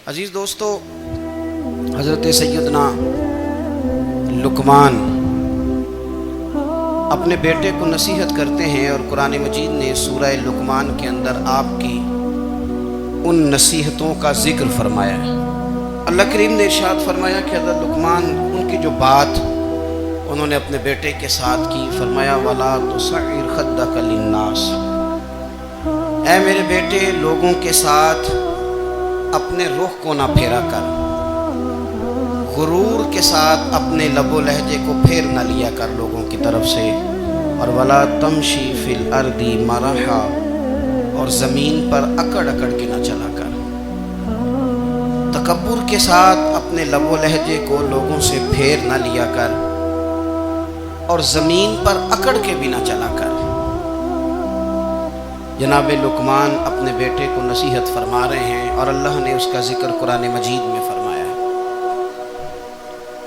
عزیز دوستو، حضرت سیدنا لقمان اپنے بیٹے کو نصیحت کرتے ہیں اور قرآن مجید نے سورہ لقمان کے اندر آپ کی ان نصیحتوں کا ذکر فرمایا ہے۔ اللہ کریم نے ارشاد فرمایا کہ حضرت لقمان ان کی جو بات انہوں نے اپنے بیٹے کے ساتھ کی، فرمایا وَلَا تُصَعِّرْ خَدَّكَ لِلنَّاسِ، اے میرے بیٹے لوگوں کے ساتھ اپنے رخ کو نہ پھیرا کر، غرور کے ساتھ اپنے لب و لہجے کو پھیر نہ لیا کر لوگوں کی طرف سے، اور وَلَا تَمْشِي فِي الْأَرْضِ مَرَحًا، اور زمین پر اکڑ اکڑ کے نہ چلا کر، تکبر کے ساتھ اپنے لب و لہجے کو لوگوں سے پھیر نہ لیا کر، اور زمین پر اکڑ کے بھی نہ چلا کر۔ جناب لقمان اپنے بیٹے کو نصیحت فرما رہے ہیں اور اللہ نے اس کا ذکر قرآن مجید میں فرمایا ہے۔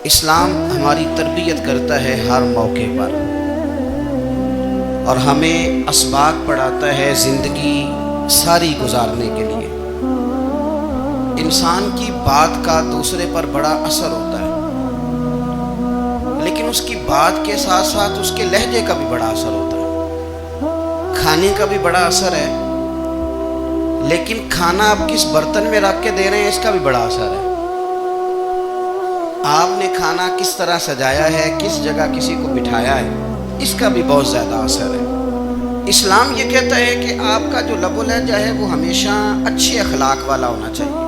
اسلام ہماری تربیت کرتا ہے ہر موقع پر، اور ہمیں اسباق پڑھاتا ہے زندگی ساری گزارنے کے لیے۔ انسان کی بات کا دوسرے پر بڑا اثر ہوتا ہے، لیکن اس کی بات کے ساتھ ساتھ اس کے لہجے کا بھی بڑا اثر ہوتا ہے۔ کھانے کا بھی بڑا اثر ہے، لیکن کھانا آپ کس برتن میں رکھ کے دے رہے ہیں اس کا بھی بڑا اثر ہے۔ آپ نے کھانا کس طرح سجایا ہے، کس جگہ کسی کو بٹھایا ہے، اس کا بھی بہت زیادہ اثر ہے۔ اسلام یہ کہتا ہے کہ آپ کا جو لب و لہجہ ہے وہ ہمیشہ اچھے اخلاق والا ہونا چاہیے۔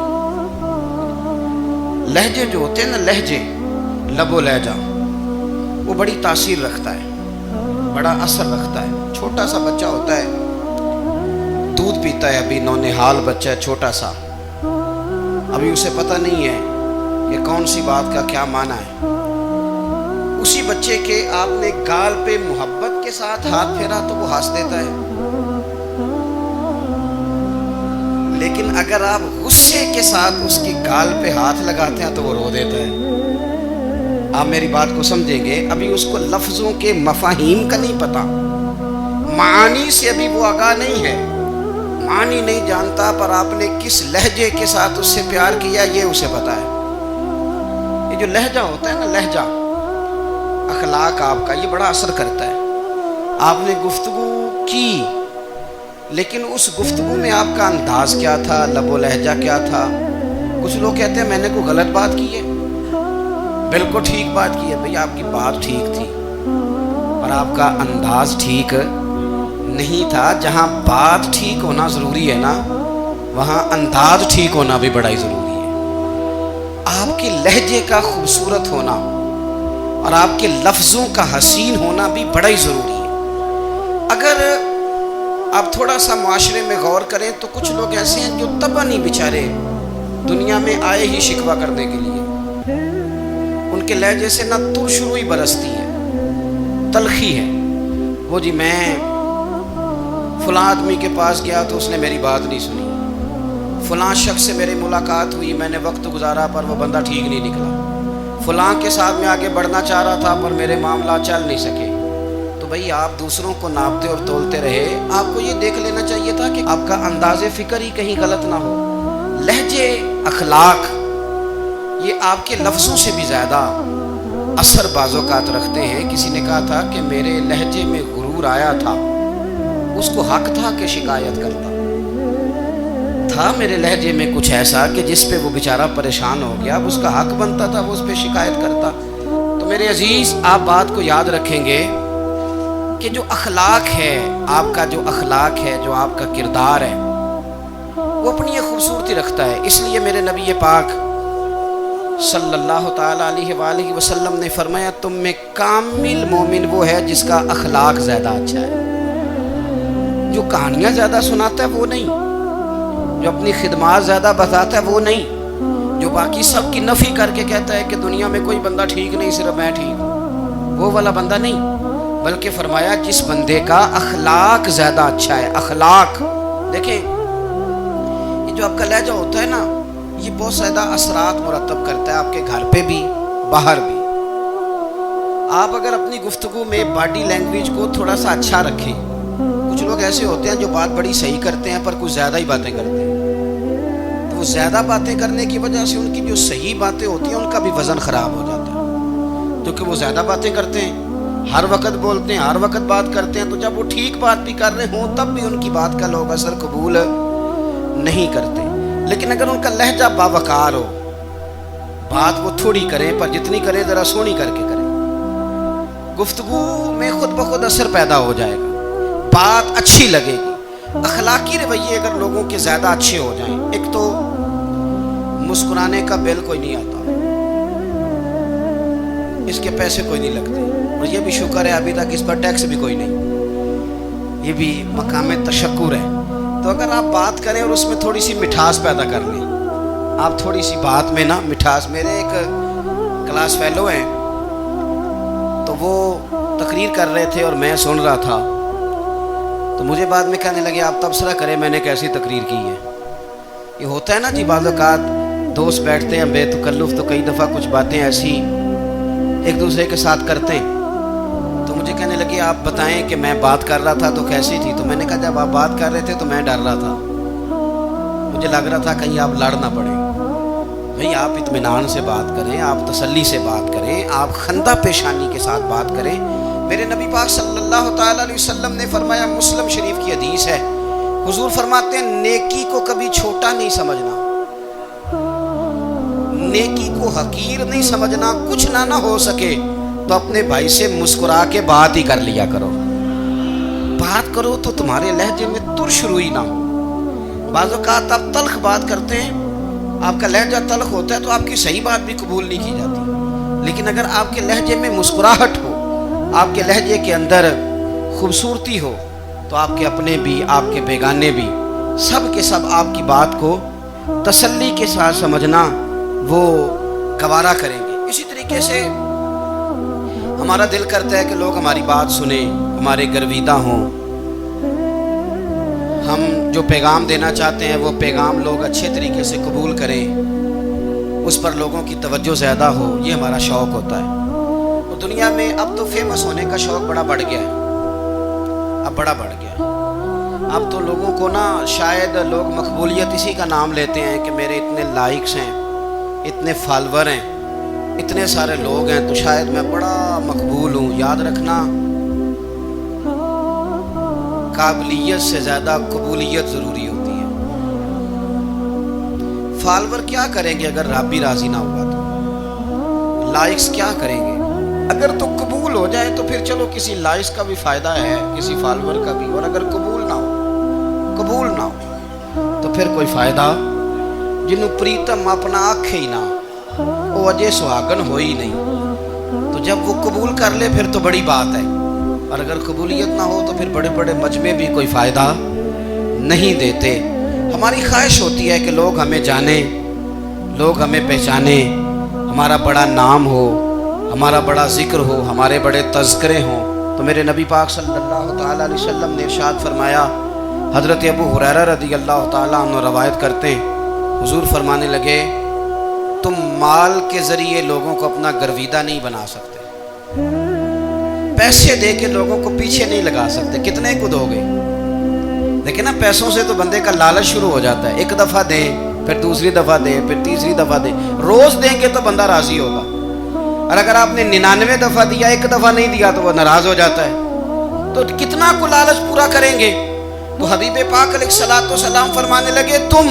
لہجے جو ہوتے ہیں نا، لہجے، لب و لہجہ، وہ بڑی تاثیر رکھتا ہے، بڑا اثر رکھتا ہے۔ چھوٹا سا بچہ ہوتا ہے، دودھ پیتا ہے، ابھی نونہال بچہ ہے چھوٹا سا، ابھی اسے پتہ نہیں ہے کہ کون سی بات کا کیا معنی ہے۔ اسی بچے کے آپ نے گال پہ محبت کے ساتھ ہاتھ پھیرا تو وہ ہنس دیتا ہے، لیکن اگر آپ غصے کے ساتھ اس کی گال پہ ہاتھ لگاتے ہیں تو وہ رو دیتا ہے۔ آپ میری بات کو سمجھیں گے، ابھی اس کو لفظوں کے مفاہیم کا نہیں پتہ، معانی سے ابھی وہ آگاہ نہیں ہے، معنی نہیں جانتا، پر آپ نے کس لہجے کے ساتھ اس سے پیار کیا یہ اسے پتا ہے۔ یہ جو لہجہ ہوتا ہے نا، لہجہ، اخلاق آپ کا، یہ بڑا اثر کرتا ہے۔ آپ نے گفتگو کی، لیکن اس گفتگو میں آپ کا انداز کیا تھا، لب و لہجہ کیا تھا۔ کچھ لوگ کہتے ہیں میں نے کوئی غلط بات کی ہے، بالکل ٹھیک بات کی ہے، بھئی آپ کی بات ٹھیک تھی اور آپ کا انداز ٹھیک نہیں تھا۔ جہاں بات ٹھیک ہونا ضروری ہے نا، وہاں انداز ٹھیک ہونا بھی بڑا ہی ضروری ہے۔ آپ کے لہجے کا خوبصورت ہونا اور آپ کے لفظوں کا حسین ہونا بھی بڑا ہی ضروری ہے۔ اگر آپ تھوڑا سا معاشرے میں غور کریں تو کچھ لوگ ایسے ہیں جو طبعاً ہی بیچارے دنیا میں آئے ہی شکوہ کرنے کے لیے، ان کے لہجے سے نہ ترش روئی برستی ہے، تلخی ہے۔ وہ جی میں فلاں آدمی کے پاس گیا تو اس نے میری بات نہیں سنی، فلاں شخص سے میری ملاقات ہوئی، میں نے وقت گزارا پر وہ بندہ ٹھیک نہیں نکلا، فلاں کے ساتھ میں آگے بڑھنا چاہ رہا تھا پر میرے معاملات چل نہیں سکے۔ تو بھئی آپ دوسروں کو ناپتے اور تولتے رہے، آپ کو یہ دیکھ لینا چاہیے تھا کہ آپ کا انداز فکر ہی کہیں غلط نہ ہو۔ لہجے، اخلاق، یہ آپ کے لفظوں سے بھی زیادہ اثر بعض اوقات رکھتے ہیں۔ کسی نے کہا تھا کہ میرے لہجے میں غرور آیا تھا، اس کو حق تھا کہ شکایت کرتا تھا، میرے لہجے میں کچھ ایسا کہ جس پہ وہ بیچارہ پریشان ہو گیا، اب اس کا حق بنتا تھا وہ اس پہ شکایت کرتا۔ تو میرے عزیز، آپ بات کو یاد رکھیں گے کہ جو اخلاق ہے، آپ کا جو اخلاق ہے، جو آپ کا کردار ہے، وہ اپنی ایک خوبصورتی رکھتا ہے۔ اس لیے میرے نبی پاک صلی اللہ تعالیٰ علیہ وآلہ وسلم نے فرمایا تم میں کامل مومن وہ ہے جس کا اخلاق زیادہ اچھا ہے۔ جو کہانیاں زیادہ سناتا ہے وہ نہیں، جو اپنی خدمات زیادہ بتاتا ہے وہ نہیں، جو باقی سب کی نفی کر کے کہتا ہے کہ دنیا میں کوئی بندہ ٹھیک نہیں، صرف میں ٹھیک ہوں، وہ والا بندہ نہیں، بلکہ فرمایا جس بندے کا اخلاق زیادہ اچھا ہے۔ اخلاق دیکھیں، یہ جو آپ کا لہجہ ہوتا ہے نا، یہ بہت زیادہ اثرات مرتب کرتا ہے آپ کے گھر پہ بھی، باہر بھی۔ آپ اگر اپنی گفتگو میں باڈی لینگویج کو تھوڑا سا اچھا رکھیں، کچھ لوگ ایسے ہوتے ہیں جو بات بڑی صحیح کرتے ہیں پر کچھ زیادہ ہی باتیں کرتے ہیں، وہ زیادہ باتیں کرنے کی وجہ سے ان کی جو صحیح باتیں ہوتی ہیں ان کا بھی وزن خراب ہو جاتا ہے، کیونکہ وہ زیادہ باتیں کرتے ہیں، ہر وقت بولتے ہیں، ہر وقت بات کرتے ہیں، تو جب وہ ٹھیک بات بھی کر رہے ہوں تب بھی ان کی بات کا لوگ اثر قبول نہیں کرتے۔ لیکن اگر ان کا لہجہ باوقار ہو، بات وہ تھوڑی کریں پر جتنی کریں ذرا سونی کر کے کریں، گفتگو میں خود بخود اثر پیدا ہو جائے گا، بات اچھی لگے گی۔ اخلاقی رویے اگر لوگوں کے زیادہ اچھے ہو جائیں، ایک تو مسکرانے کا بل کوئی نہیں آتا، اس کے پیسے کوئی نہیں لگتے، اور یہ بھی شکر ہے ابھی تک اس پر ٹیکس بھی کوئی نہیں، یہ بھی مقام تشکر ہے۔ تو اگر آپ بات کریں اور اس میں تھوڑی سی مٹھاس پیدا کر لیں، آپ تھوڑی سی بات میں نا مٹھاس، میرے ایک کلاس فیلو ہیں تو وہ تقریر کر رہے تھے اور میں سن رہا تھا، تو مجھے بعد میں کہنے لگے آپ تبصرہ کریں میں نے کیسی تقریر کی ہے۔ یہ ہوتا ہے نا جی، بعض اوقات دوست بیٹھتے ہیں بے تکلف تو کئی دفعہ کچھ باتیں ایسی ایک دوسرے کے ساتھ کرتے ہیں، تو مجھے کہنے لگے آپ بتائیں کہ میں بات کر رہا تھا تو کیسی تھی؟ تو میں نے کہا جب آپ بات کر رہے تھے تو میں ڈر رہا تھا، مجھے لگ رہا تھا کہیں آپ لڑ نہ پڑیں۔ بھئی آپ اطمینان سے بات کریں، آپ تسلی سے بات کریں، آپ خندہ پیشانی کے ساتھ بات کریں۔ میرے نبی پاک صلی اللہ تعالیٰ علیہ وسلم نے فرمایا، مسلم شریف کی حدیث ہے، حضور فرماتے ہیں نیکی کو کبھی چھوٹا نہیں سمجھنا، نیکی کو حقیر نہیں سمجھنا، کچھ نہ ہو سکے تو اپنے بھائی سے مسکرا کے بات ہی کر لیا کرو، بات کرو تو تمہارے لہجے میں ترش روئی نہ ہو۔ بعض اوقات آپ تلخ بات کرتے ہیں، آپ کا لہجہ تلخ ہوتا ہے تو آپ کی صحیح بات بھی قبول نہیں کی جاتی، لیکن اگر آپ کے لہجے میں مسکراہٹ ہو، آپ کے لہجے کے اندر خوبصورتی ہو، تو آپ کے اپنے بھی آپ کے بیگانے بھی سب کے سب آپ کی بات کو تسلی کے ساتھ سمجھنا وہ گوارا کریں گے۔ اسی طریقے سے ہمارا دل کرتا ہے کہ لوگ ہماری بات سنیں، ہمارے گرویدہ ہوں، ہم جو پیغام دینا چاہتے ہیں وہ پیغام لوگ اچھے طریقے سے قبول کریں، اس پر لوگوں کی توجہ زیادہ ہو، یہ ہمارا شوق ہوتا ہے۔ اور دنیا میں اب تو فیمس ہونے کا شوق بڑا بڑھ گیا ہے، اب بڑا بڑھ گیا ہے۔ اب تو لوگوں کو نا شاید لوگ مقبولیت اسی کا نام لیتے ہیں کہ میرے اتنے لائکس ہیں، اتنے فالور ہیں، اتنے سارے لوگ ہیں تو شاید میں بڑا مقبول ہوں۔ یاد رکھنا، قابلیت سے زیادہ قبولیت ضروری ہوتی ہے۔ فالور کیا کریں گے اگر رب بھی راضی نہ ہوا تو؟ لائکس کیا کریں گے؟ اگر تو قبول ہو جائے تو پھر چلو کسی لائکس کا بھی فائدہ ہے، کسی فالور کا بھی، اور اگر قبول نہ ہو تو پھر کوئی فائدہ جنوں پریتم اپنا آنکھ ہی نہ وہ اجے سہاگن ہو ہی نہیں۔ تو جب وہ قبول کر لے پھر تو بڑی بات ہے، اور اگر قبولیت نہ ہو تو پھر بڑے بڑے مجمع بھی کوئی فائدہ نہیں دیتے۔ ہماری خواہش ہوتی ہے کہ لوگ ہمیں جانیں، لوگ ہمیں پہچانیں، ہمارا بڑا نام ہو، ہمارا بڑا ذکر ہو، ہمارے بڑے تذکرے ہوں۔ تو میرے نبی پاک صلی اللہ تعالیٰ علیہ وسلم نے ارشاد فرمایا، حضرت ابو ہریرہ رضی اللہ تعالیٰ عنہ روایت کرتے ہیں، حضور فرمانے لگے، تم مال کے ذریعے لوگوں کو اپنا گرویدہ نہیں بنا سکتے، پیسے دے کے لوگوں کو پیچھے نہیں لگا سکتے۔ کتنے کو دو گے؟ لیکن نا پیسوں سے تو بندے کا لالچ شروع ہو جاتا ہے، ایک دفعہ دیں، پھر دوسری دفعہ دیں، پھر تیسری دفعہ دیں، روز دیں گے تو بندہ راضی ہوگا، اور اگر آپ نے 99 دفعہ دیا، ایک دفعہ نہیں دیا تو وہ ناراض ہو جاتا ہے۔ تو کتنا کو لالچ پورا کریں گے؟ تو حبیب پاک علیہ الصلوۃ والسلام فرمانے لگے، تم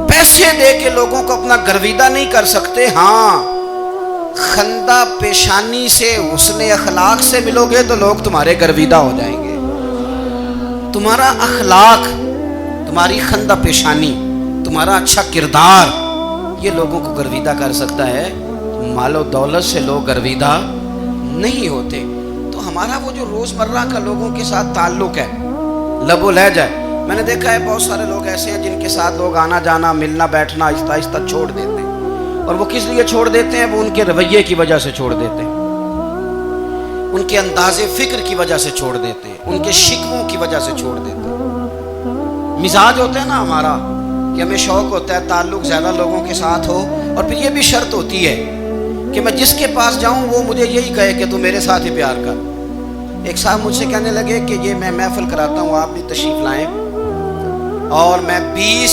پیسے دے کے لوگوں کو اپنا گرویدہ نہیں کر سکتے، ہاں خندہ پیشانی سے، حسن اخلاق سے ملو گے تو لوگ تمہارے گرویدہ ہو جائیں گے۔ تمہارا اخلاق، تمہاری خندہ پیشانی، تمہارا اچھا کردار، یہ لوگوں کو گرویدہ کر سکتا ہے۔ مال و دولت سے لوگ گرویدہ نہیں ہوتے۔ تو ہمارا وہ جو روزمرہ کا لوگوں کے ساتھ تعلق ہے، لب و لہجہ ہے، میں نے دیکھا ہے بہت سارے لوگ ایسے ہیں جن کے ساتھ لوگ آنا جانا، ملنا بیٹھنا آہستہ آہستہ چھوڑ دیتے ہیں، اور وہ کس لیے چھوڑ دیتے ہیں؟ وہ ان کے رویے کی وجہ سے چھوڑ دیتے ہیں، ان کے انداز فکر کی وجہ سے چھوڑ دیتے ہیں، ان کے شکووں کی وجہ سے چھوڑ دیتے ہیں۔ مزاج ہوتا ہے نا ہمارا کہ ہمیں شوق ہوتا ہے تعلق زیادہ لوگوں کے ساتھ ہو، اور پھر یہ بھی شرط ہوتی ہے کہ میں جس کے پاس جاؤں وہ مجھے یہی کہے کہ تو میرے ساتھ ہی پیار کر۔ ایک صاحب مجھ سے کہنے لگے کہ یہ میں محفل کراتا ہوں، آپ بھی تشریف لائیں، اور میں 20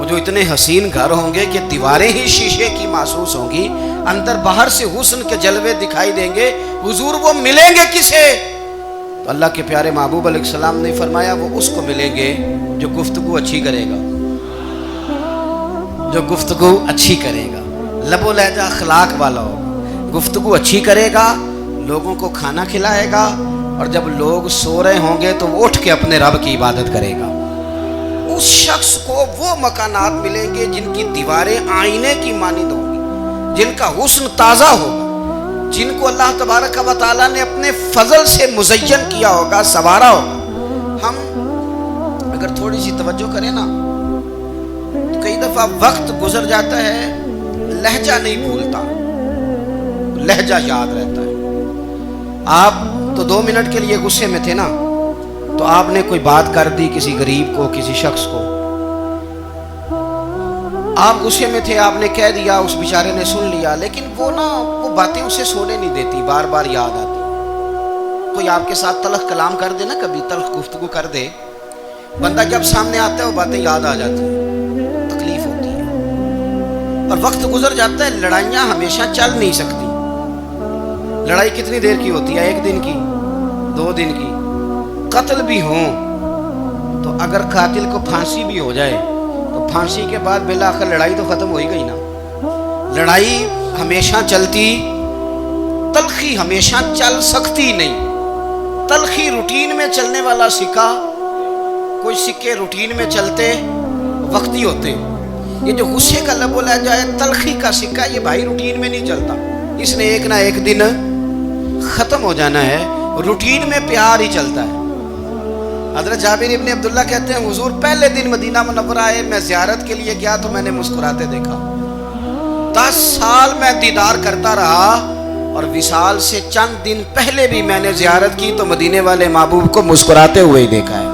وہ جو اتنے حسین گھر ہوں گے کہ دیواریں ہی شیشے کی محسوس ہوں گی, اندر باہر سے حسن کے جلوے دکھائی دیں گے, حضور وہ ملیں گے کسے؟ تو اللہ کے پیارے محبوب علیہ السلام نے فرمایا وہ اس کو ملیں گے جو گفتگو اچھی کرے گا, جو گفتگو اچھی کرے گا, لب و لہجہ اخلاق والا ہوگا, گفتگو اچھی کرے گا, لوگوں کو کھانا کھلائے گا, اور جب لوگ سو رہے ہوں گے تو وہ اٹھ کے اپنے رب کی عبادت کرے گا. اس شخص کو وہ مکانات ملیں گے جن کی دیواریں آئینے کی مانند ہوں گی, جن کا حسن تازہ ہوگا, جن کو اللہ تبارک و تعالیٰ نے اپنے فضل سے مزین کیا ہوگا, سنوارا ہوگا. ہم اگر تھوڑی سی توجہ کریں نا تو کئی دفعہ وقت گزر جاتا ہے, لہجہ نہیں بھولتا, لہجہ یاد رہتا ہے. آپ تو 2 منٹ کے لیے غصے میں تھے نا, تو آپ نے کوئی بات کر دی کسی غریب کو, کسی شخص کو, آپ غصے میں تھے, آپ نے کہہ دیا, اس بیچارے نے سن لیا, لیکن وہ باتیں اسے سونے نہیں دیتی, بار بار یاد آتی. کوئی آپ کے ساتھ تلخ کلام کر دے نا, کبھی تلخ گفتگو کر دے, بندہ جب سامنے آتا ہے وہ باتیں یاد آ جاتی ہیں, تکلیف ہوتی ہے. اور وقت گزر جاتا ہے, لڑائیاں ہمیشہ چل نہیں سکتی. لڑائی کتنی دیر کی ہوتی ہے؟ 1 دن کی, 2 دن کی. قتل بھی ہوں تو اگر قاتل کو پھانسی بھی ہو جائے تو پھانسی کے بعد بالآخر لڑائی تو ختم ہو ہی گئی نا. لڑائی ہمیشہ چلتی, تلخی ہمیشہ چل سکتی نہیں. تلخی روٹین میں چلنے والا سکہ, کوئی سکے روٹین میں چلتے وقتی ہوتے. یہ جو غصے کا لب و لہجہ ہے, تلخی کا سکہ, یہ بھائی روٹین میں نہیں چلتا, اس نے ایک نہ ایک دن ختم ہو جانا ہے. روٹین میں پیار ہی چلتا ہے. حضرت جابر ابن عبداللہ کہتے ہیں حضور پہلے دن مدینہ منورہ آئے, میں زیارت کے لیے گیا تو میں نے مسکراتے دیکھا. 10 سال میں دیدار کرتا رہا, اور وصال سے چند دن پہلے بھی میں نے زیارت کی تو مدینے والے محبوب کو مسکراتے ہوئے ہی دیکھا ہے.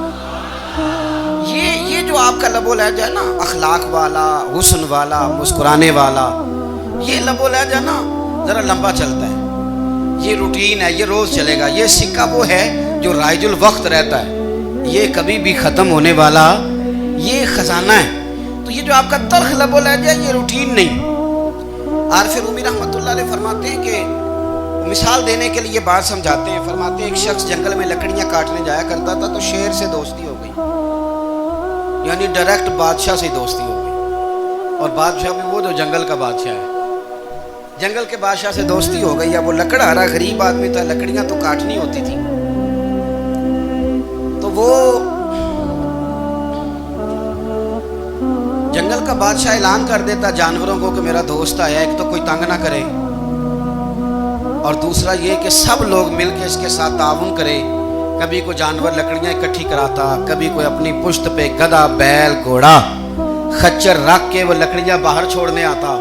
یہ جو آپ کا لب و لہجہ ہے نا, اخلاق والا, حسن والا, مسکرانے والا, یہ لب و لہجہ نا ذرا لمبا چلتا ہے. یہ روٹین ہے, یہ روز چلے گا. یہ سکہ وہ ہے جو رائج الوقت رہتا ہے, یہ کبھی بھی ختم ہونے والا یہ خزانہ ہے. تو یہ جو آپ کا تلخ لب و لہجہ ہے, یہ روٹین نہیں. عارف رومی رحمۃ اللہ علیہ فرماتے ہیں کہ مثال دینے کے لیے بات سمجھاتے ہیں. فرماتے ہیں ایک شخص جنگل میں لکڑیاں کاٹنے جایا کرتا تھا تو شیر سے دوستی ہو گئی, یعنی ڈائریکٹ بادشاہ سے دوستی ہو گئی. اور بادشاہ بھی وہ جو جنگل کا بادشاہ ہے, جنگل کے بادشاہ سے دوستی ہو گئی. اب وہ لکڑہارا غریب آدمی تھا, لکڑیاں تو کاٹنی ہوتی تھی. تو وہ جنگل کا بادشاہ اعلان کر دیتا جانوروں کو کہ میرا دوست آیا, ایک تو کوئی تنگ نہ کرے, اور دوسرا یہ کہ سب لوگ مل کے اس کے ساتھ تعاون کرے. کبھی کوئی جانور لکڑیاں اکٹھی کراتا, کبھی کوئی اپنی پشت پہ گدھا, بیل, گھوڑا, خچر رکھ کے وہ لکڑیاں باہر چھوڑنے آتا.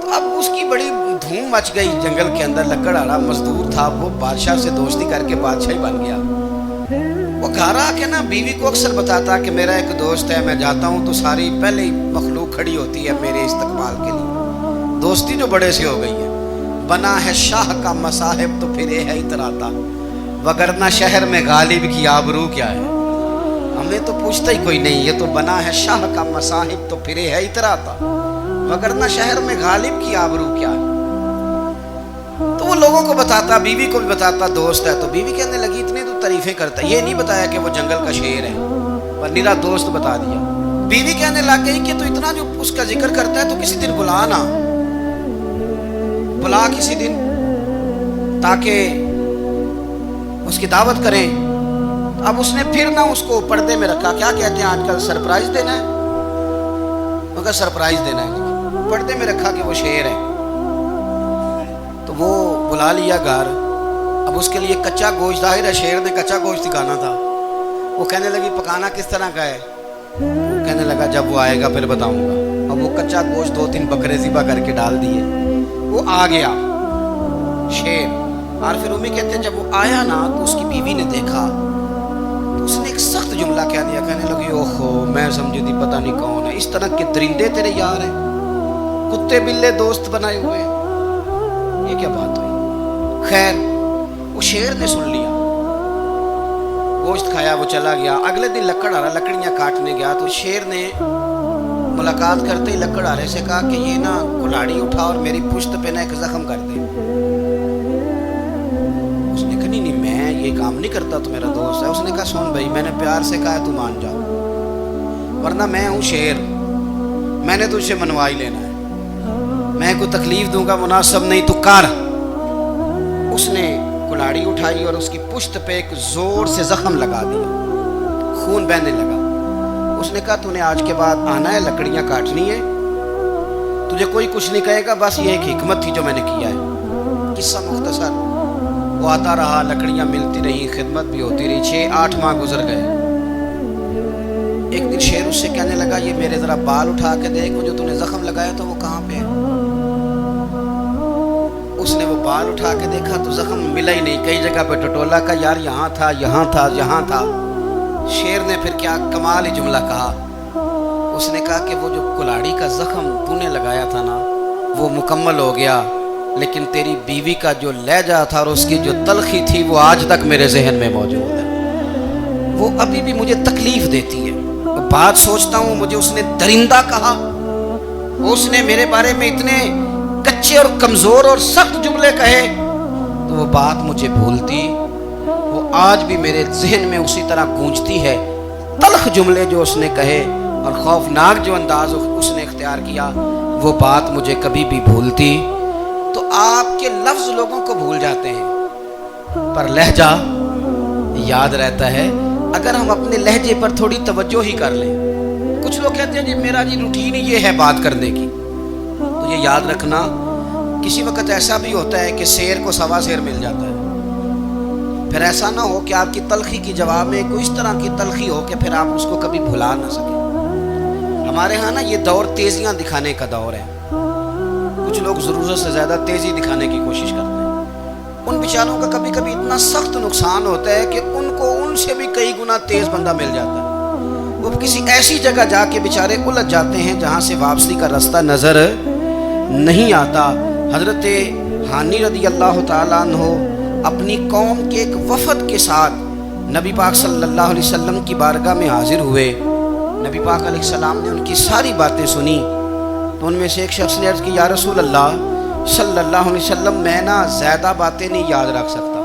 تو اب اس کی بڑی دھوم مچ گئی جنگل کے اندر. لکڑہارا مزدور تھا, وہ بادشاہ سے دوستی کر کے بادشاہ ہی بن گیا. وہ گھر آ کے نا بیوی کو اکثر بتاتا کہ میرا ایک دوست ہے, میں جاتا ہوں تو ساری پہلے ہی مخلوق کھڑی ہوتی ہے میرے استقبال کے لیے. دوستی جو بڑے سے ہو گئی ہے. بنا ہے شاہ کا مصاحب تو پھر یہ ہے اتراتا, وگرنہ شہر میں غالب کی آبرو کیا ہے. ہمیں تو پوچھتا ہی کوئی نہیں, یہ تو بنا ہے شاہ کا مصاحب تو پھر یہ ہے اتراتا, وگرنہ شہر میں غالب کی آبرو کیا ہے. تو وہ لوگوں کو بتاتا, بیوی کو بھی بتاتا دوست ہے. تو بیوی کہنے لگی اتنے تو تعریفیں کرتا, یہ نہیں بتایا کہ وہ جنگل کا شیر ہے, پر نیرا دوست بتا دیا. بیوی کہنے لگ گئی کہ تو اتنا جو اس کا ذکر کرتا ہے تو کسی دن بلا نا, بلا کسی دن تاکہ اس کی دعوت کریں. اب اس نے پھر نہ اس کو پردے میں رکھا. کیا کہتے ہیں آج کل, سرپرائز دینا ہے, مگر سرپرائز دینا ہے, پردے میں رکھا کہ وہ شیر ہے. تو وہ بلا لیا گھر. اب اس کے لیے کچا گوشت, ظاہر ہے شیر نے کچا گوشت دکھانا تھا. وہ کہنے لگی پکانا کس طرح کا ہے؟ وہ کہنے لگا جب وہ آئے گا پھر بتاؤں گا. اب وہ کچا گوشت 2-3 بکرے ذبح کر کے ڈال دیے. وہ آ گیا شیر. عارف رومی کہتے ہیں جب وہ آیا نا تو اس کی بیوی نے دیکھا تو اس نے ایک سخت جملہ کہہ دیا. کہنے لگی اوہو, میں سمجھی تھی پتہ نہیں کون ہے, اس طرح کے درندے تیرے یار ہیں, کتے بلے دوست بنائے ہوئے ہیں, یہ کیا بات ہوئی؟ خیر وہ شیر نے سن لیا. گوشت کھایا، وہ چلا گیا۔ اگلے دن لکڑ آرا لکڑیاں کاٹنے گیا تو شیر نے ملاقات کرتے ہی لکڑ آرے سے کہا کہ یہ نا کلاڑی اٹھا اور میری پشت پہ نا ایک زخم کر دے۔ اس نے کہا نہیں میں یہ کام نہیں کرتا، تو میرا دوست ہے۔ اس نے کہا سن بھائی، میں نے پیار سے کہا ہے تو مان جاؤ، ورنہ میں ہوں شیر، میں نے تجھ سے منوا ہی لینا ہے، میں کوئی تکلیف دوں گا مناسب نہیں، تو کر۔ اس نے کلاڑی اٹھائی اور اس کی پشت پہ ایک زور سے زخم لگا دیا، خون بہنے لگا۔ اس نے کہا تو نے آج کے بعد آنا ہے، لکڑیاں کاٹنی ہے، تجھے کوئی کچھ نہیں کہے گا، بس یہ ایک حکمت تھی جو میں نے کیا ہے۔ قصہ مختصر، وہ آتا رہا، لکڑیاں ملتی رہی، خدمت بھی ہوتی رہی، 6-8 ماہ گزر گئے۔ ایک دن شیر اس سے کہنے لگا یہ میرے ذرا بال اٹھا کے دیکھ، وہ جو تو نے زخم لگایا تھا وہ کہاں پہ ہے؟ اس نے وہ بال اٹھا کے دیکھا تو زخم ملا ہی نہیں، کئی جگہ پہ ٹٹولا کا، یار یہاں تھا یہاں تھا یہاں تھا۔ شیر نے پھر کیا کمال ہی جملہ کہا، اس نے کہا کہ وہ جو کلاڑی کا زخم تو نے لگایا تھا نا وہ مکمل ہو گیا، لیکن تیری بیوی کا جو لہجہ تھا اور اس کی جو تلخی تھی وہ آج تک میرے ذہن میں موجود ہے، وہ ابھی بھی مجھے تکلیف دیتی ہے۔ بات سوچتا ہوں مجھے اس نے درندہ کہا، اس نے میرے بارے میں اتنے کچے اور کمزور اور سخت جملے کہے، تو وہ بات مجھے بھولتی، وہ آج بھی میرے ذہن میں اسی طرح گونجتی ہے۔ تلخ جملے جو اس نے کہے اور خوفناک جو انداز اس نے اختیار کیا، وہ بات مجھے کبھی بھی بھولتی۔ تو آپ کے لفظ لوگوں کو بھول جاتے ہیں پر لہجہ یاد رہتا ہے اگر ہم اپنے لہجے پر تھوڑی توجہ ہی کر لیں۔ کچھ لوگ کہتے ہیں جی میرا جی روٹین یہ ہے بات کرنے کی، تو یہ یاد رکھنا کسی وقت ایسا بھی ہوتا ہے کہ شیر کو سوا شیر مل جاتا ہے، پھر ایسا نہ ہو کہ آپ کی تلخی کی جواب میں کوئی اس طرح کی تلخی ہو کہ پھر آپ اس کو کبھی بھلا نہ سکیں۔ ہمارے ہاں نا یہ دور تیزیاں دکھانے کا دور ہے، کچھ لوگ ضرورت سے زیادہ تیزی دکھانے کی کوشش کرتے ہیں، ان بیچاروں کا کبھی کبھی اتنا سخت نقصان ہوتا ہے کہ ان کو ان سے بھی کئی گنا تیز بندہ مل جاتا ہے، وہ کسی ایسی جگہ جا کے بیچارے الجھ جاتے ہیں جہاں سے واپسی کا راستہ نظر نہیں آتا۔ حضرت حانی رضی اللہ تعالیٰ عنہ اپنی قوم کے ایک وفد کے ساتھ نبی پاک صلی اللہ علیہ وسلم کی بارگاہ میں حاضر ہوئے۔ نبی پاک علیہ السلام نے ان کی ساری باتیں سنی، تو ان میں سے ایک شخص نے عرض کی یا رسول اللہ صلی اللہ علیہ وسلم میں نا زیادہ باتیں نہیں یاد رکھ سکتا،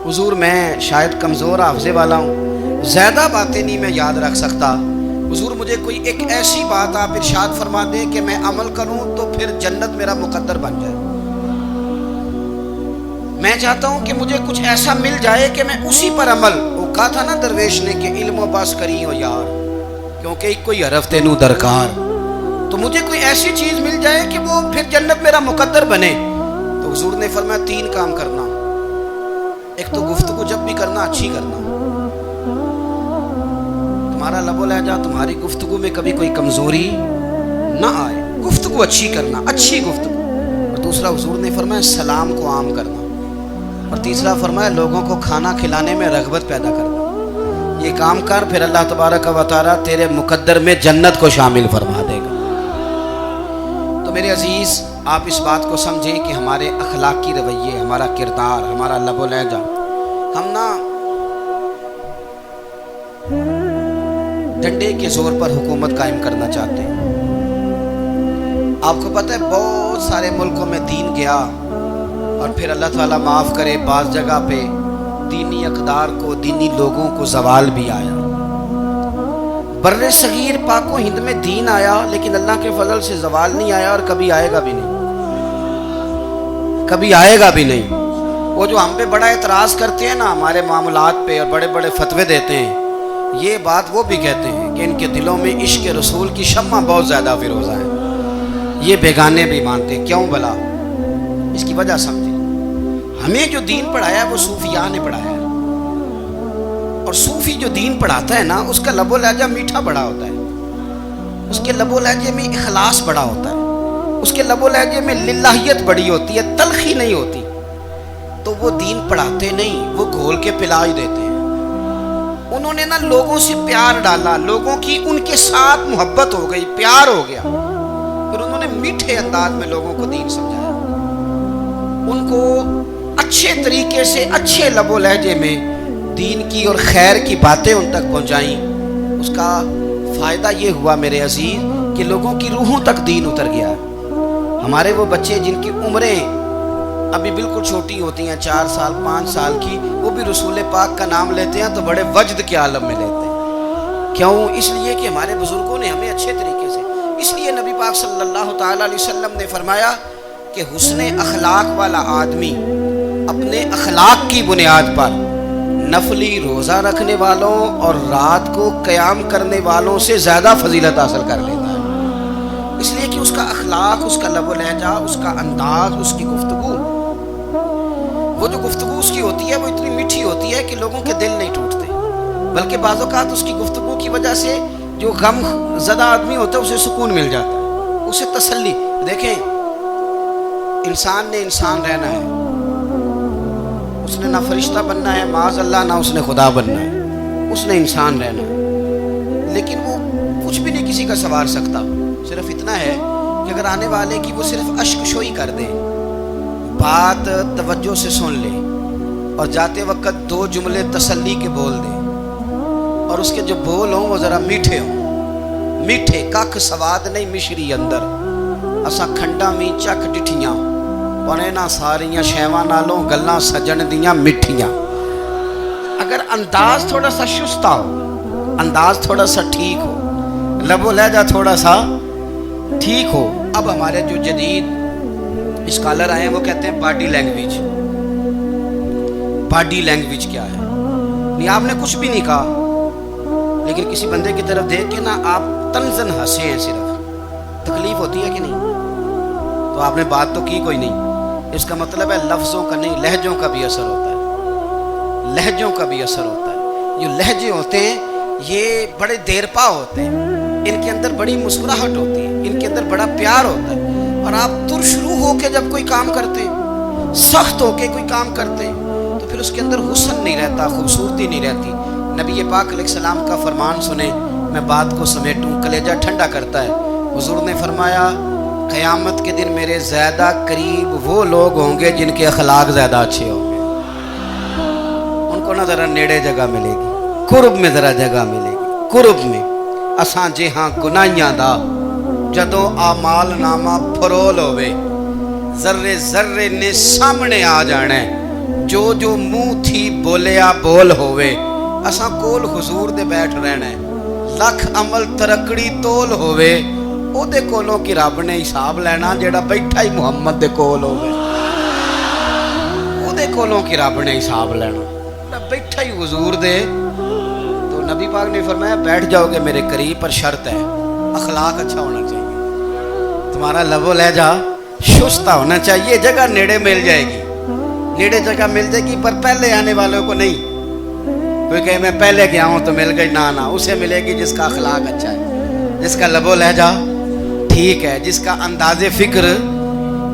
حضور میں شاید کمزور حافظے والا ہوں، زیادہ باتیں نہیں میں یاد رکھ سکتا، حضور مجھے کوئی ایک ایسی بات آپ ارشاد فرما دیں کہ میں عمل کروں تو پھر جنت میرا مقدر بن جائے، میں چاہتا ہوں کہ مجھے کچھ ایسا مل جائے کہ میں اسی پر عمل، وہ کہا تھا نا درویش نے کہ علم و بس کری ہو یار کیونکہ ایک کوئی حرف تینوں درکار، تو مجھے کوئی ایسی چیز مل جائے کہ وہ پھر جنت میرا مقدر بنے۔ تو حضور نے فرمایا 3 کام کرنا، ایک تو گفتگو جب بھی کرنا اچھی کرنا، تمہارا لب و لہجہ تمہاری گفتگو میں کبھی کوئی کمزوری نہ آئے، گفتگو اچھی کرنا، اچھی گفتگو، اور دوسرا حضور نے فرمایا سلام کو عام کرنا، اور تیسرا فرمایا لوگوں کو کھانا کھلانے میں رغبت پیدا کرنا، یہ کام کر پھر اللہ تبارک و تعالیٰ تیرے مقدر میں جنت کو شامل فرما دے گا۔ تو میرے عزیز آپ اس بات کو سمجھیں کہ ہمارے اخلاقی رویے، ہمارا کردار، ہمارا لب و لہجہ، ہم نا ڈنڈے کے زور پر حکومت قائم کرنا چاہتے ہیں۔ آپ کو پتہ ہے بہت سارے ملکوں میں دین گیا اور پھر اللہ تعالیٰ معاف کرے بعض جگہ پہ دینی اقدار کو، دینی لوگوں کو زوال بھی آیا۔ بر صغیر پاک و ہند میں دین آیا لیکن اللہ کے فضل سے زوال نہیں آیا اور کبھی آئے گا بھی نہیں، کبھی آئے گا بھی نہیں۔ وہ جو ہم پہ بڑا اعتراض کرتے ہیں نا ہمارے معاملات پہ اور بڑے بڑے فتوے دیتے ہیں، یہ بات وہ بھی کہتے ہیں کہ ان کے دلوں میں عشق رسول کی شمع بہت زیادہ فیروزہ ہے، یہ بیگانے بھی مانتے ہیں۔ کیوں بلا؟ اس کی وجہ سمجھیں، ہمیں جو دین پڑھایا وہ صوفیاء نے پڑھایا ہے، اور صوفی جو دین پڑھاتا ہے نا اس کا لب و لہجہ میٹھا بڑا ہوتا ہے، اس کے لب و لہجے میں اخلاص بڑا ہوتا ہے، اس کے لب و لہجے میں للہیت بڑی ہوتی ہے، تلخی نہیں ہوتی، تو وہ دین پڑھاتے نہیں، وہ گھول کے پلا ہی دیتے ہیں۔ انہوں نے نا لوگوں سے پیار ڈالا، لوگوں کی ان کے ساتھ محبت ہو گئی، پیار ہو گیا، پھر انہوں نے میٹھے انداز میں لوگوں کو دین سمجھایا، ان کو اچھے طریقے سے اچھے لب و لہجے میں دین کی اور خیر کی باتیں ان تک پہنچائیں، اس کا فائدہ یہ ہوا میرے عزیز کہ لوگوں کی روحوں تک دین اتر گیا۔ ہمارے وہ بچے جن کی عمریں ابھی بالکل چھوٹی ہوتی ہیں، 4 سال 5 سال کی، وہ بھی رسول پاک کا نام لیتے ہیں تو بڑے وجد کے عالم میں لیتے ہیں۔ کیوں؟ اس لیے کہ ہمارے بزرگوں نے ہمیں اچھے طریقے سے، اس لیے نبی پاک صلی اللہ تعالیٰ علیہ وسلم نے فرمایا کہ حسن اخلاق والا آدمی اپنے اخلاق کی بنیاد پر نفلی روزہ رکھنے والوں اور رات کو قیام کرنے والوں سے زیادہ فضیلت حاصل کر لیتا ہے، اس لیے کہ اس کا اخلاق، اس کا لب و لہجہ، اس کا انداز، اس کی گفتگو، وہ جو گفتگو اس کی ہوتی ہے وہ اتنی میٹھی ہوتی ہے کہ لوگوں کے دل نہیں ٹوٹتے، بلکہ بعض اوقات اس کی گفتگو کی وجہ سے جو غم زدہ آدمی ہوتا ہے اسے سکون مل جاتا ہے، اسے تسلی۔ دیکھیں، انسان نے انسان رہنا ہے، اس نے نہ فرشتہ بننا ہے معاذ اللہ، نہ اس نے خدا بننا ہے، اس نے انسان رہنا ہے، لیکن وہ کچھ بھی نہیں کسی کا سنوار سکتا، صرف اتنا ہے کہ اگر آنے والے کی وہ صرف اشک شوئی کر دے، بات توجہ سے سن لے اور جاتے وقت 2 جملے تسلی کے بول دے، اور اس کے جو بول ہوں وہ ذرا میٹھے ہوں، میٹھے ککھ سواد نہیں مشری اندر، اساں کھنڈا می چک ڈٹھیاں پنے نہ ساریاں شیواں نالوں گلاں سجن دیاں مٹھیاں۔ اگر انداز تھوڑا سا شستہ ہو، انداز تھوڑا سا ٹھیک ہو، لب و لہجہ تھوڑا سا ٹھیک ہو۔ اب ہمارے جو جدید اسکالر آئے ہیں وہ کہتے ہیں باڈی لینگویج۔ باڈی لینگویج کیا ہے؟ نہیں، آپ نے کچھ بھی نہیں کہا، لیکن کسی بندے کی طرف دیکھ کے نا آپ تنزن ہنسے ہیں، صرف تکلیف ہوتی ہے کہ نہیں؟ تو آپ نے بات تو کی کوئی نہیں، اس کا مطلب ہے لفظوں کا نہیں، لہجوں کا بھی اثر ہوتا ہے، لہجوں کا بھی اثر ہوتا ہے۔ جو لہجے ہوتے ہیں یہ بڑے دیرپا ہوتے ہیں، ان کے اندر بڑی مسکراہٹ ہوتی ہے، ان کے اندر بڑا پیار ہوتا ہے، اور آپ ترشروح ہو کے جب کوئی کام کرتے، سخت ہو کے کوئی کام کرتے، تو پھر اس کے اندر حسن نہیں رہتا، خوبصورتی نہیں رہتی۔ نبی پاک علیہ السلام کا فرمان سنیں، میں بات کو سمیٹوں، کلیجہ ٹھنڈا کرتا ہے۔ حضور نے فرمایا قیامت کے دن میرے زیادہ قریب وہ لوگ ہوں گے جن کے اخلاق زیادہ اچھے ہوں گے، ان کو نہ ذرا نیڑے جگہ ملے گی، قرب میں ذرا جگہ ملے گی، قرب میں۔ اساں جے ہاں گناہیاں دا جدوں اعمال نامہ پھرول ہوئے، ذرے ذرے نے سامنے آ جانا ہے، جو جو منہ تھی بولیا بول ہوئے، اساں کول حضور دے بیٹھ رہنا ہے، لکھ عمل ترکڑی تول ہوئے، او دے کولوں کی رب نے حساب لینا جیڑا بیٹھا ہی محمد دے کول ہوئے، او دے کولوں کی رب نے حساب لینا بیٹھا ہی حضور دے۔ تو نبی پاک نے فرمایا بیٹھ جاؤ گے میرے قریب، پر شرط ہے اخلاق اچھا ہونا چاہیے، تمہارا لب و لہجہ شستہ ہونا چاہیے، جگہ نیڑے مل جائے گی، نیڑے جگہ مل جائے گی، پر پہلے آنے والوں کو نہیں۔ کوئی کہے میں پہلے گیا ہوں تو مل گئی، نہ اسے ملے گی جس کا اخلاق اچھا ہے، جس کا لب و لہجہ ٹھیک ہے، جس کا انداز فکر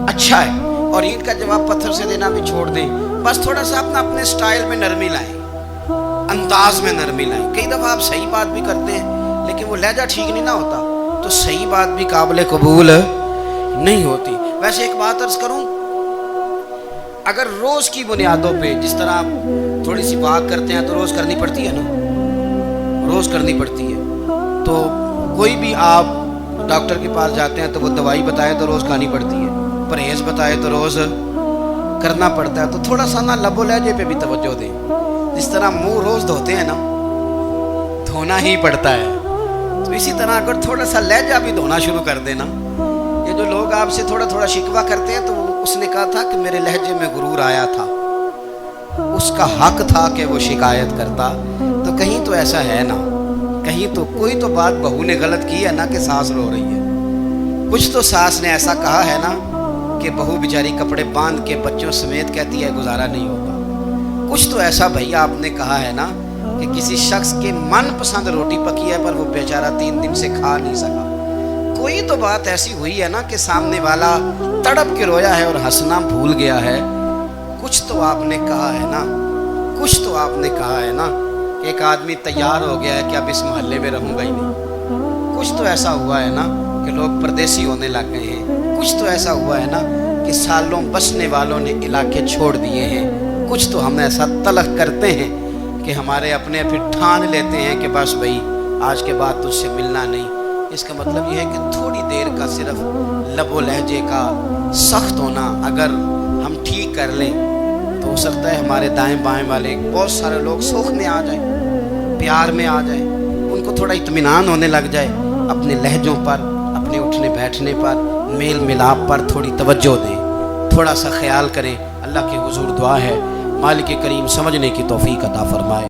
اچھا ہے۔ اور اینٹ کا جواب پتھر سے دینا بھی چھوڑ دیں، بس تھوڑا سا اپنے سٹائل میں نرمی لائیں، انداز میں نرمی لائیں۔ کئی دفعہ آپ صحیح بات بھی کرتے ہیں لیکن وہ لہجہ ٹھیک نہیں نہ ہوتا، تو صحیح بات بھی قابل قبول نہیں ہوتی۔ ویسے ایک بات عرض کروں، اگر روز کی بنیادوں پہ جس طرح آپ تھوڑی سی بات کرتے ہیں تو روز کرنی پڑتی ہے نا، روز کرنی پڑتی ہے، تو کوئی بھی آپ ڈاکٹر کے پاس جاتے ہیں تو وہ دوائی بتائے تو روز کھانی پڑتی ہے، پرہیز بتائے تو روز کرنا پڑتا ہے، تو تھوڑا سا نا لب و لہجے پہ بھی توجہ دیں۔ جس طرح منہ روز دھوتے ہیں نا، دھونا ہی پڑتا ہے، تو اسی طرح اگر تھوڑا سا لہجہ بھی دھونا شروع کر دینا۔ یہ جو لوگ آپ سے تھوڑا تھوڑا شکوہ کرتے ہیں، تو اس نے کہا تھا کہ میرے لہجے میں غرور آیا تھا، اس کا حق تھا کہ وہ شکایت کرتا، تو کہیں تو ایسا ہے نا، کہیں تو کوئی تو بات بہو نے غلط کی ہے نا کہ ساس رو رہی ہے، کچھ تو ساس نے ایسا کہا ہے نا کہ بہو بیچاری کپڑے باندھ کے بچوں سمیت کہتی ہے گزارا نہیں ہوتا، کچھ تو ایسا بھیا آپ نے کہا ہے نا کہ کسی شخص کے من پسند روٹی پکی ہے پر وہ بیچارہ 3 دن سے کھا نہیں سکا، کوئی تو بات ایسی ہوئی ہے نا کہ سامنے والا تڑپ کے رویا ہے اور ہنسنا بھول گیا ہے، کچھ تو آپ نے کہا ہے نا، کچھ تو آپ نے کہا ہے نا کہ ایک آدمی تیار ہو گیا ہے کہ اب اس محلے میں رہوں گا ہی نہیں، کچھ تو ایسا ہوا ہے نا کہ لوگ پردیسی ہونے لگ گئے ہیں، کچھ تو ایسا ہوا ہے نا کہ سالوں بسنے والوں نے علاقے چھوڑ دیے ہیں، کچھ تو ہم ایسا تلخ کرتے ہیں کہ ہمارے اپنے پھر ٹھان لیتے ہیں کہ بس بھائی آج کے بعد تجھ سے ملنا نہیں. اس کا مطلب یہ ہے کہ تھوڑی دیر کا صرف لب و لہجے کا سخت ہونا اگر ہم ٹھیک کر لیں تو ہو سکتا ہے ہمارے دائیں بائیں والے بہت سارے لوگ سوکھ میں آ جائیں, پیار میں آ جائیں, ان کو تھوڑا اطمینان ہونے لگ جائے, اپنے لہجوں پر, اپنے اٹھنے بیٹھنے پر, میل ملاپ پر تھوڑی توجہ دیں, تھوڑا سا خیال کریں. اللہ کے حضور دعا ہے مالک کریم سمجھنے کی توفیق عطا فرمائے.